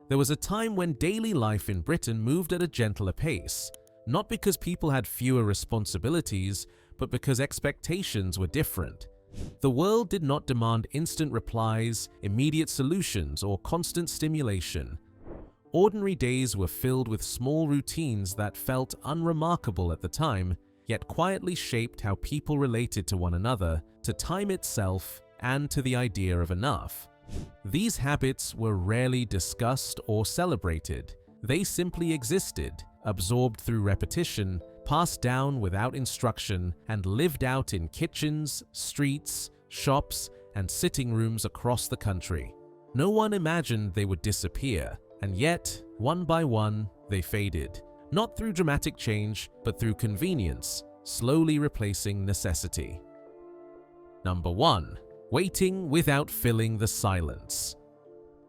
There was a time when daily life in Britain moved at a gentler pace, not because people had fewer responsibilities, but because expectations were different. The world did not demand instant replies, immediate solutions, or constant stimulation. Ordinary days were filled with small routines that felt unremarkable at the time, yet quietly shaped how people related to one another, to time itself, and to the idea of enough. These habits were rarely discussed or celebrated. They simply existed, absorbed through repetition, passed down without instruction, and lived out in kitchens, streets, shops, and sitting rooms across the country. No one imagined they would disappear, and yet, one by one, they faded. Not through dramatic change, but through convenience, slowly replacing necessity. Number 1. Waiting without filling the silence.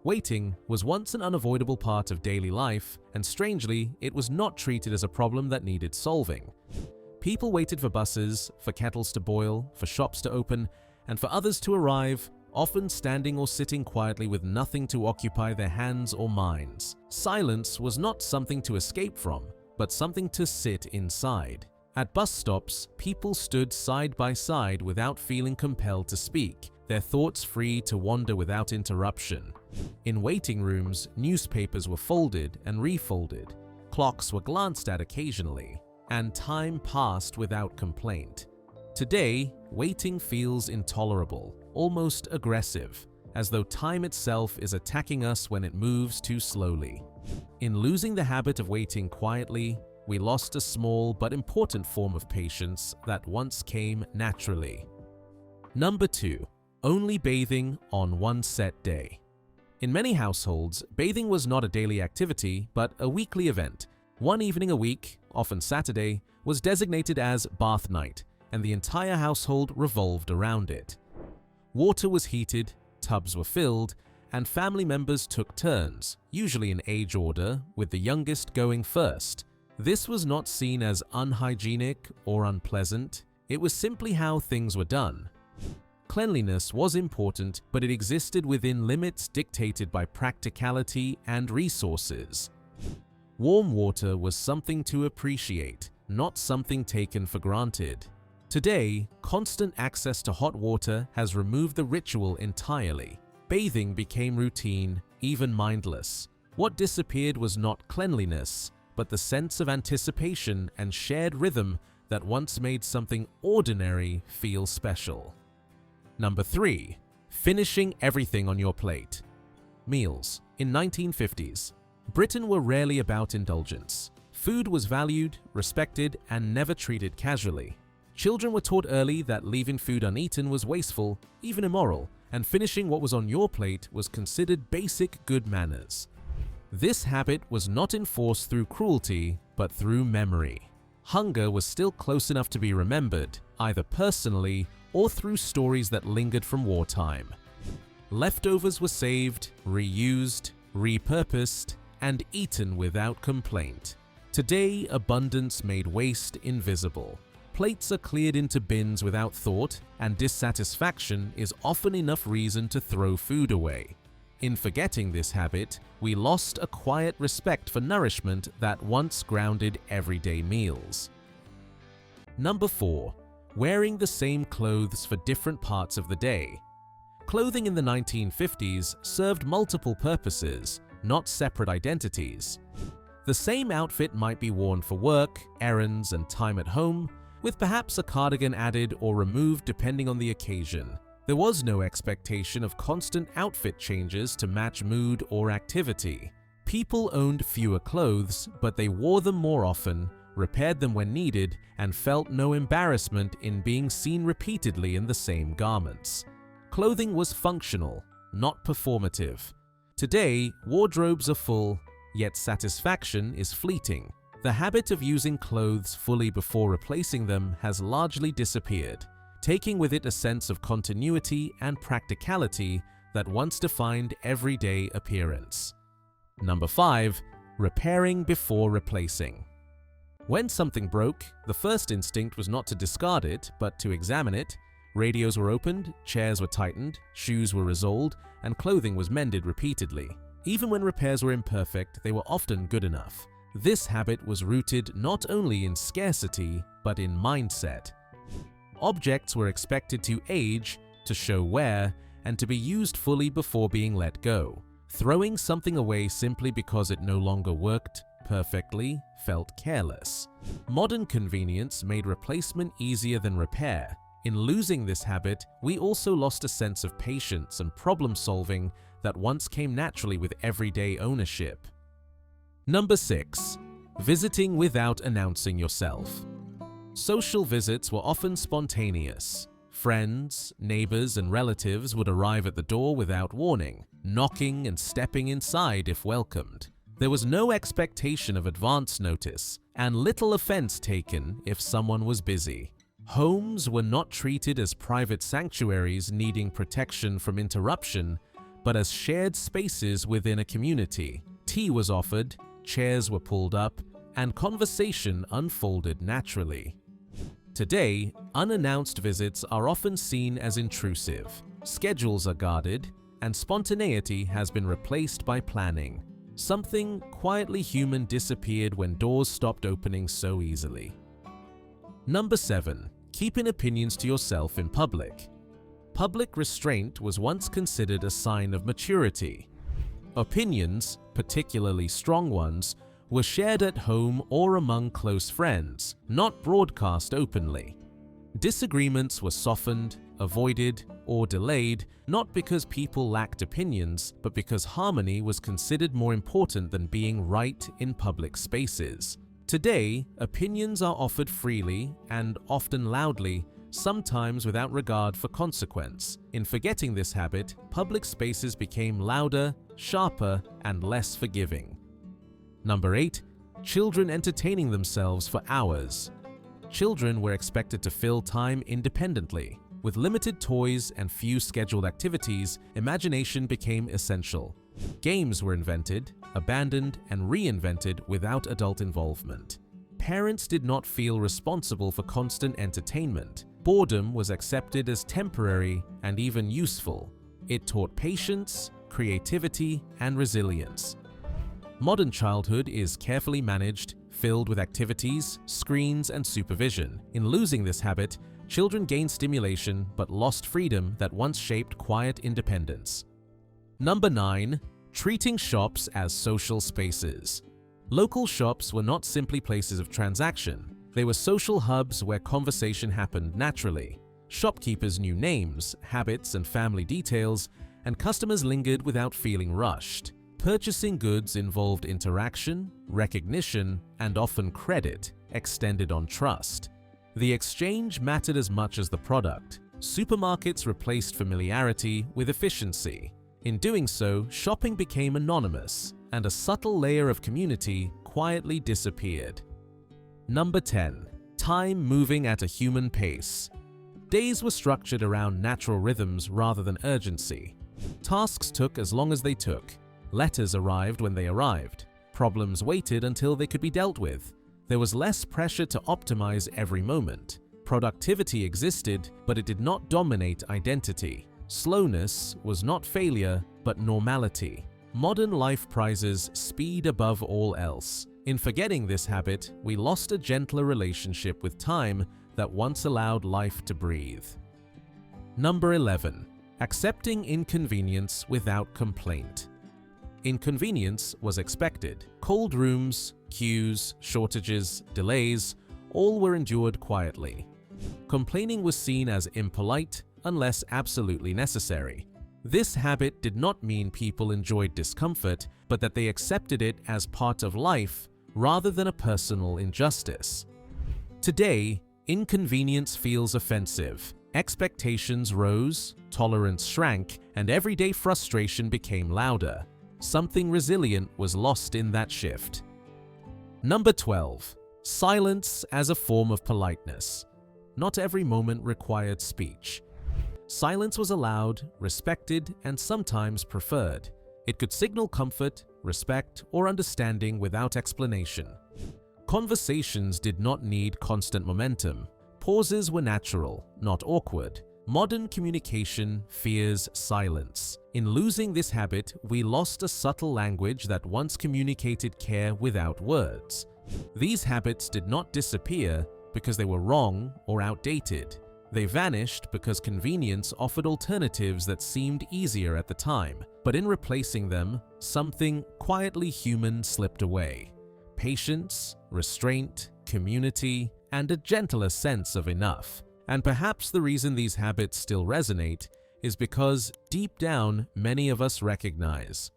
Waiting was once an unavoidable part of daily life, and strangely, it was not treated as a problem that needed solving. People waited for buses, for kettles to boil, for shops to open, and for others to arrive, often standing or sitting quietly with nothing to occupy their hands or minds. Silence was not something to escape from, but something to sit inside. At bus stops, people stood side by side without feeling compelled to speak, their thoughts free to wander without interruption. In waiting rooms, newspapers were folded and refolded, clocks were glanced at occasionally, and time passed without complaint. Today, waiting feels intolerable, almost aggressive, as though time itself is attacking us when it moves too slowly. In losing the habit of waiting quietly, we lost a small but important form of patience that once came naturally. Number 2. Only bathing on one set day. In many households, bathing was not a daily activity, but a weekly event. One evening a week, often Saturday, was designated as bath night, and the entire household revolved around it. Water was heated, tubs were filled, and family members took turns, usually in age order, with the youngest going first. This was not seen as unhygienic or unpleasant, it was simply how things were done. Cleanliness was important, but it existed within limits dictated by practicality and resources. Warm water was something to appreciate, not something taken for granted. Today, constant access to hot water has removed the ritual entirely. Bathing became routine, even mindless. What disappeared was not cleanliness, but the sense of anticipation and shared rhythm that once made something ordinary feel special. Number 3. Finishing everything on your plate. Meals. In 1950s, Britain were rarely about indulgence. Food was valued, respected, and never treated casually. Children were taught early that leaving food uneaten was wasteful, even immoral, and finishing what was on your plate was considered basic good manners. This habit was not enforced through cruelty, but through memory. Hunger was still close enough to be remembered, either personally or through stories that lingered from wartime. Leftovers were saved, reused, repurposed, and eaten without complaint. Today, abundance made waste invisible. Plates are cleared into bins without thought, and dissatisfaction is often enough reason to throw food away. In forgetting this habit, we lost a quiet respect for nourishment that once grounded everyday meals. Number 4. Wearing the same clothes for different parts of the day. Clothing in the 1950s served multiple purposes, not separate identities. The same outfit might be worn for work, errands, and time at home, with perhaps a cardigan added or removed depending on the occasion. There was no expectation of constant outfit changes to match mood or activity. People owned fewer clothes, but they wore them more often, repaired them when needed, and felt no embarrassment in being seen repeatedly in the same garments. Clothing was functional, not performative. Today, wardrobes are full, yet satisfaction is fleeting. The habit of using clothes fully before replacing them has largely disappeared, taking with it a sense of continuity and practicality that once defined everyday appearance. Number 5. Repairing before replacing. When something broke, the first instinct was not to discard it, but to examine it. Radios were opened, chairs were tightened, shoes were resoled, and clothing was mended repeatedly. Even when repairs were imperfect, they were often good enough. This habit was rooted not only in scarcity, but in mindset. Objects were expected to age, to show wear, and to be used fully before being let go. Throwing something away simply because it no longer worked perfectly felt careless. Modern convenience made replacement easier than repair. In losing this habit, we also lost a sense of patience and problem-solving that once came naturally with everyday ownership. Number 6. Visiting without announcing yourself. Social visits were often spontaneous. Friends, neighbors, and relatives would arrive at the door without warning, knocking and stepping inside if welcomed. There was no expectation of advance notice, and little offense taken if someone was busy. Homes were not treated as private sanctuaries needing protection from interruption, but as shared spaces within a community. Tea was offered, chairs were pulled up, and conversation unfolded naturally. Today, unannounced visits are often seen as intrusive. Schedules are guarded, and spontaneity has been replaced by planning. Something quietly human disappeared when doors stopped opening so easily. Number 7. Keeping opinions to yourself in public. Public restraint was once considered a sign of maturity. Opinions, particularly strong ones, were shared at home or among close friends, not broadcast openly. Disagreements were softened, avoided, or delayed, not because people lacked opinions, but because harmony was considered more important than being right in public spaces. Today, opinions are offered freely and often loudly, sometimes without regard for consequence. In forgetting this habit, public spaces became louder, sharper, and less forgiving. Number 8. Children entertaining themselves for hours. Children were expected to fill time independently. With limited toys and few scheduled activities, imagination became essential. Games were invented, abandoned, and reinvented without adult involvement. Parents did not feel responsible for constant entertainment. Boredom was accepted as temporary and even useful. It taught patience, creativity, and resilience. Modern childhood is carefully managed, filled with activities, screens, and supervision. In losing this habit, children gained stimulation but lost freedom that once shaped quiet independence. Number 9. Treating shops as social spaces. Local shops were not simply places of transaction. They were social hubs where conversation happened naturally. Shopkeepers knew names, habits, and family details, and customers lingered without feeling rushed. Purchasing goods involved interaction, recognition, and often credit, extended on trust. The exchange mattered as much as the product. Supermarkets replaced familiarity with efficiency. In doing so, shopping became anonymous, and a subtle layer of community quietly disappeared. Number 10. Time moving at a human pace. Days were structured around natural rhythms rather than urgency. Tasks took as long as they took. Letters arrived when they arrived. Problems waited until they could be dealt with. There was less pressure to optimize every moment. Productivity existed, but it did not dominate identity. Slowness was not failure, but normality. Modern life prizes speed above all else. In forgetting this habit, we lost a gentler relationship with time that once allowed life to breathe. Number 11. Accepting inconvenience without complaint. Inconvenience was expected. Cold rooms, queues, shortages, delays, all were endured quietly. Complaining was seen as impolite unless absolutely necessary. This habit did not mean people enjoyed discomfort, but that they accepted it as part of life rather than a personal injustice. Today, inconvenience feels offensive. Expectations rose, tolerance shrank, and everyday frustration became louder. Something resilient was lost in that shift. Number 12. Silence as a form of politeness. Not every moment required speech. Silence was allowed, respected, and sometimes preferred. It could signal comfort, respect, or understanding without explanation. Conversations did not need constant momentum. Pauses were natural, not awkward. Modern communication fears silence. In losing this habit, we lost a subtle language that once communicated care without words. These habits did not disappear because they were wrong or outdated. They vanished because convenience offered alternatives that seemed easier at the time. But in replacing them, something quietly human slipped away. Patience, restraint, community, and a gentler sense of enough. And perhaps the reason these habits still resonate is because, deep down, many of us recognize